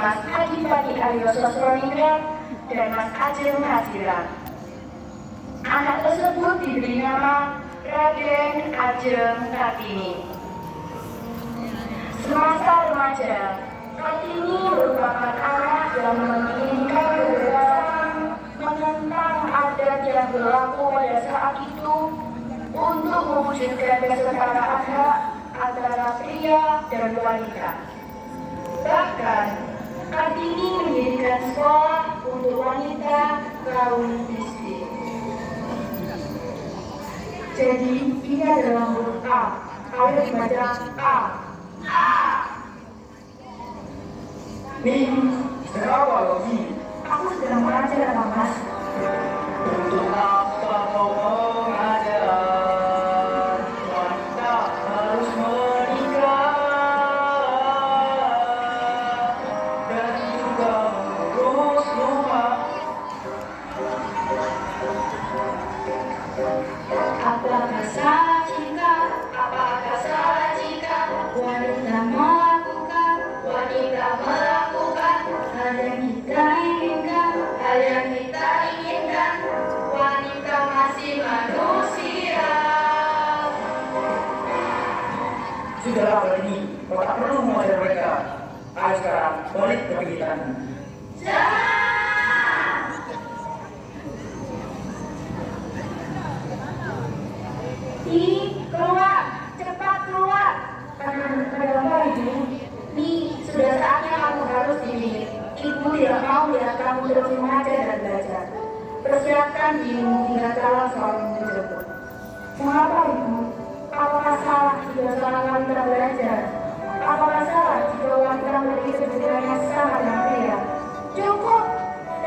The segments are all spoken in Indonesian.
Mas Adipati Aryo Sosroningrat dan Mas Ajeng Hasiran. Anak tersebut diberi nama Raden Ajeng Kartini. Semasa remaja, Kartini merupakan anak yang menginginkan kebebasan menentang adat yang berlaku pada saat itu untuk mewujudkan kesetaraan hak antara pria dan wanita. Bahkan, Kartini mendirikan sekolah untuk wanita kaum miskin. Jadi, ini adalah huruf A. Ayo dibaca A. A. Kenapa lagi? Aku sedang mengajar, Mas. Untuk apa kau mengajar? Wanita harus menikah dan juga mengurus rumah. Apakah salah jika wanita melakukan hal yang kita inginkan, wanita masih manusia. Sudahlah Kartini, kau tak perlu mengajar mereka. Ayo sekarang balik ke kegiatanmu. Keluar, cepat keluar. Kenapa Ibu? Nih, sudah saatnya kamu harus diminit. Ibu tidak mau lihat kamu terus mengajar dan belajar. Persiapkan dirimu hingga calon suami menjemput. Mengapa Ibu? Apakah salah jika seorang wanita belajar? Apakah salah jika wanita memiliki sebenarnya sama dengan pria? Cukup!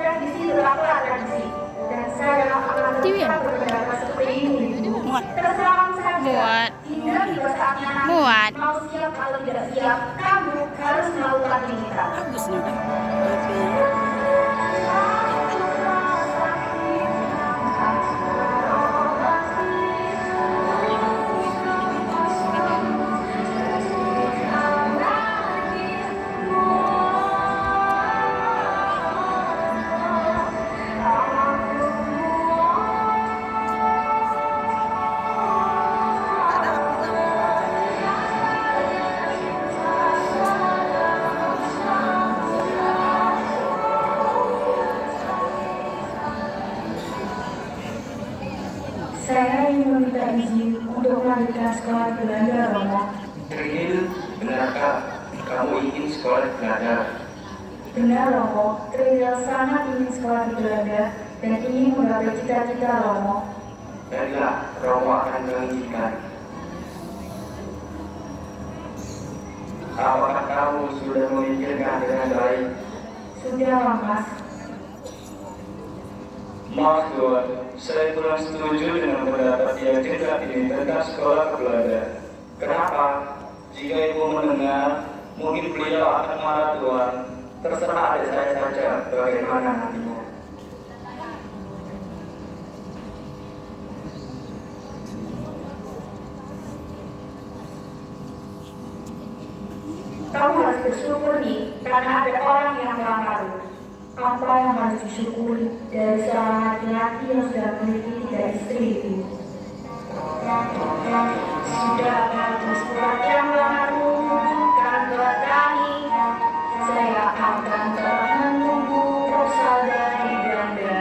Tradisi tetaplah tradisi. Dan saya akan tetap berpendapat seperti ini. Terserah saja. Hingga tiba saatnya nanti, mau siap atau tidak siap, kamu harus melakukan pilihan. Saya ingin meminta izin untuk melanjutkan sekolah di Belanda, Romo. Tril, benarkah kamu ingin sekolah di Belanda? Benar, Romo. Tril sangat ingin sekolah di Belanda dan ingin menggapai cita-cita Romo. Baiklah, Romo akan mengizinkan. Apakah kamu sudah memikirkan dengan baik? Sudah, Mas. Maaf Tuan, saya kurang setuju dengan pendapat yang tidak ini tentang sekolah ke Belanda. Kenapa? Jika ibu mendengar, mungkin beliau akan marah Tuan. Terserah adik saya saja bagaimana nantinya. Kamu harus bersyukur nih, karena ada orang yang melamar. Apa yang harus disyukuri dari seorang laki-laki yang sudah memiliki 3 istri itu? Sudah bagus buat yang melamarmu, bukan bertani. Saya akan menunggu proposal dari Belanda.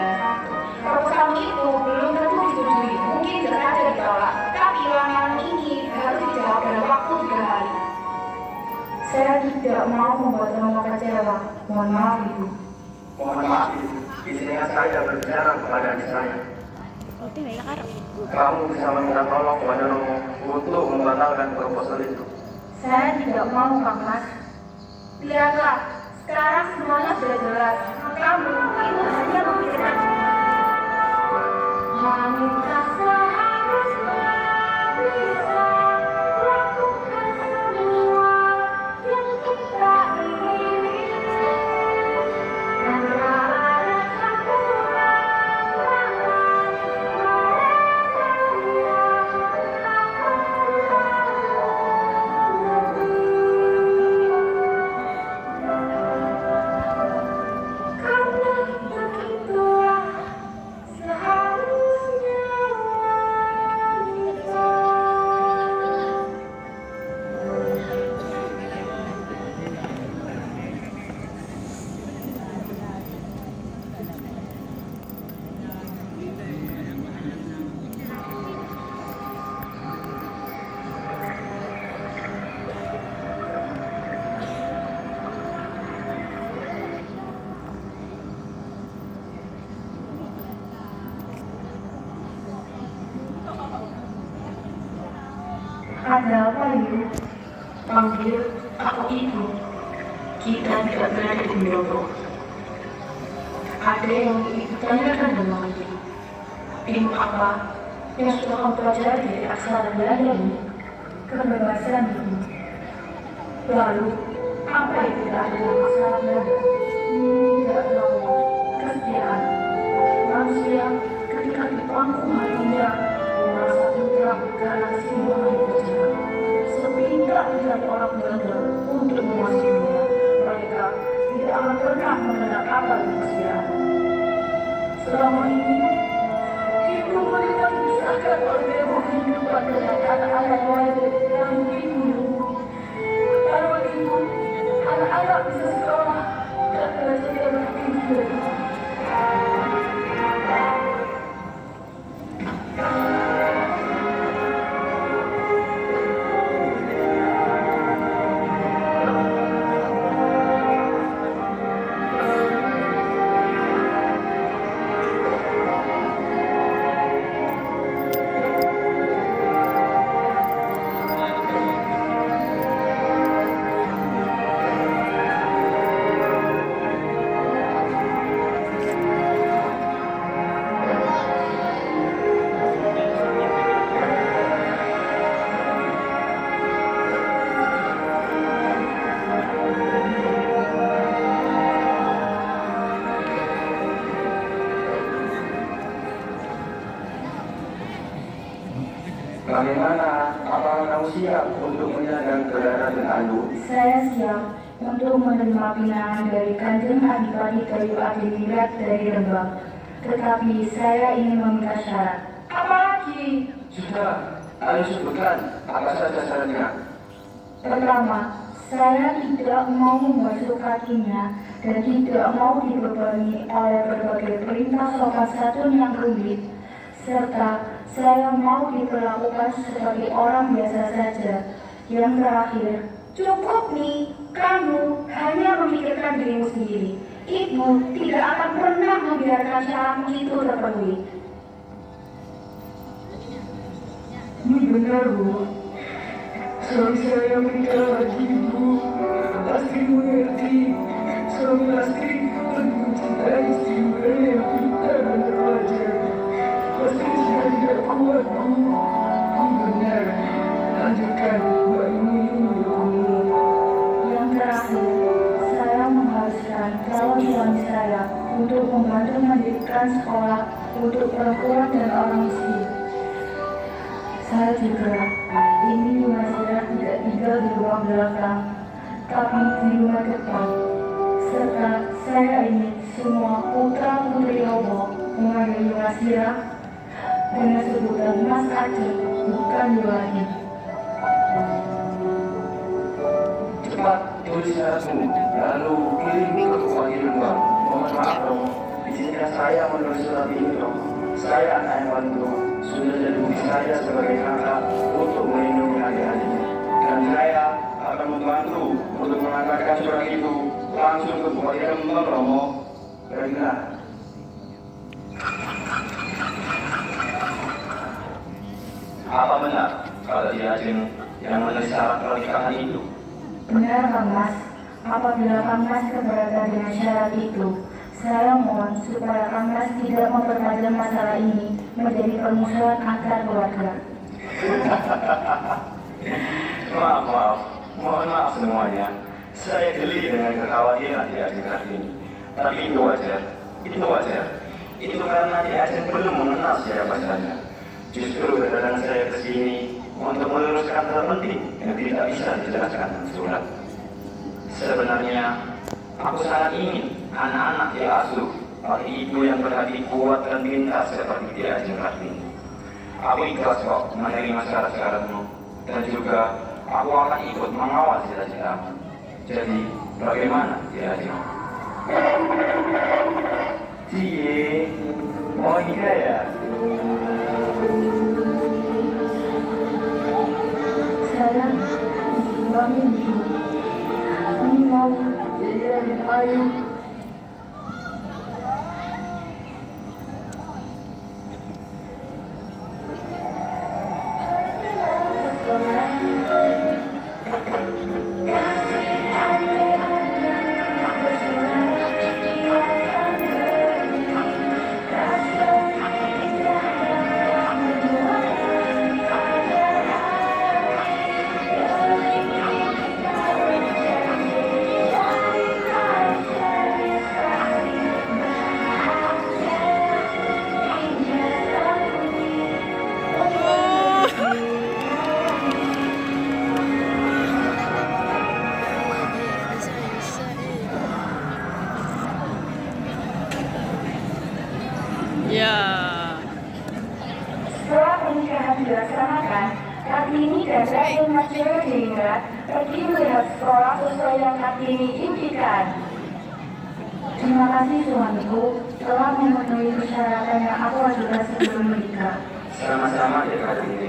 Proposal itu belum tentu disetujui, mungkin saja ditolak. Tapi lamaran ini harus dijawab dalam waktu 3 hari. Saya tidak mau membuat Romo kecewa. Mohon maaf, Ibu. Mohon maaf Ibu, izinkan saya berbicara kepada adik saya. Kamu bisa meminta tolong kepada Romo untuk membatalkan proposal itu. Saya tidak mau, Kang Mas. Lihatlah, sekarang semuanya sudah jelas. Kamu itu hanya memikirkan wanita seharusnya bisa lakukan semua yang kita ingini. Dan tak ada campuran tangan mereka yang Ada apa Ibu? Panggil aku Ibu. Kita tidak berada di Mindoro. Ada yang Ibu tanyakan tentang ini. Ilmu apa yang sudah kamu pelajari dari aksara Belanda ini? Kebebasan Ibu. Lalu, apa itu tidak ada dalam aksara Belanda? Tidak tahu. Kesetiaan. Manusia ketika dipangku hatinya merasa tentram karena kesimbangan berjalan. Sepindah dari orang Belanda untuk menguasai dunia, mereka tidak akan pernah mengenal apa itu kesetiaan. Selama ini, hidup mereka dipisahkan oleh ilmu kehidupan dengan anak-anak lain yang bingung. Kalau begitu, anak-anak bisa sekolah dan belajar yang lebih tinggi. Bagaimana? Apakah kamu siap untuk menyandang gelar dan Alu? Saya siap untuk menerima pinangan dari Kanjeng Adipati Toyo Adiningrat dari Rembang. Tetapi saya ingin meminta syarat. Apa lagi? Sudah, ayo sebutkan apa saja syaratnya. Pertama, saya tidak mau membasuh kakinya dan tidak mau dibebani oleh berbagai perintah sopan santun yang rumit, serta saya mau diperlakukan sebagai orang biasa saja. Yang terakhir, cukup nih, kamu hanya memikirkan dirimu sendiri. Ibu tidak akan pernah membiarkan syaratmu itu terpenuhi. Ini benar, Bu. Suami saya menikah lagi, Bu. Lastri mengerti. Suami Lastri lebih mencintai istri yang pintar dan terpelajar. Lastri sudah tidak kuat, Bu. Ini benar. Lanjutkan, Mbak ini, Bu. Yang terakhir, saya mengharuskan calon suami saya untuk membantu mendirikan sekolah untuk perempuan dan orang miskin. Saya juga ingin Masirah tidak tinggal di ruang belakang, tapi di rumah depan. Serta saya ingin semua putra putri Allah mengambil Masirah dengan sebutan Mas Aceh, bukan Yulani. Cepat tulis syaratmu, lalu kirim ke Bupati Rembang. Mohon maaf, Bro. Izinkan saya menulis surat ini, Bro. Saya anak yang paling tua. Sudah jadi bukti saya sebagai kakak untuk melindungi adik-adiknya. Dan saya akan membantu untuk mengantarkan surat itu langsung ke Bupati Rembang, Romo. Baiklah. Apa benar kalau Ki Ajeng yang menulis syarat pernikahan itu? Benar, Kang Mas. Apabila Kang Mas keberatan dengan syarat itu, saya mohon supaya Kang Mas tidak mempertajam masalah ini menjadi permusuhan antar keluarga. Maaf, mohon maaf semuanya. Saya geli dengan kekhawatiran Ki Ajeng saat ini. Tapi itu wajar. Itu karena Ki Ajeng belum mengenal siapa saya. Justru kedatangan saya ke sini untuk meluruskan hal penting yang tidak bisa dijelaskan dalam surat. Sebenarnya, aku sangat ingin anak-anak diasuh oleh ibu yang berhati kuat dan pintar seperti Ki Ajeng Kartini. Aku ikhlas kok menerima syarat-syaratmu, dan juga aku akan ikut mengawal cita-citamu. Jadi, bagaimana Ki Ajeng? Cie, mau nikah ya? Saya bangun ini mau Jadi, ayo. sekolah Kartini dan saya masih sehingga pergi melihat sekolah sesuai yang Kartini impikan. Terima kasih suamiku telah memenuhi persyaratan yang aku ajukan sebelum menikah. Sama-sama ya Kartini.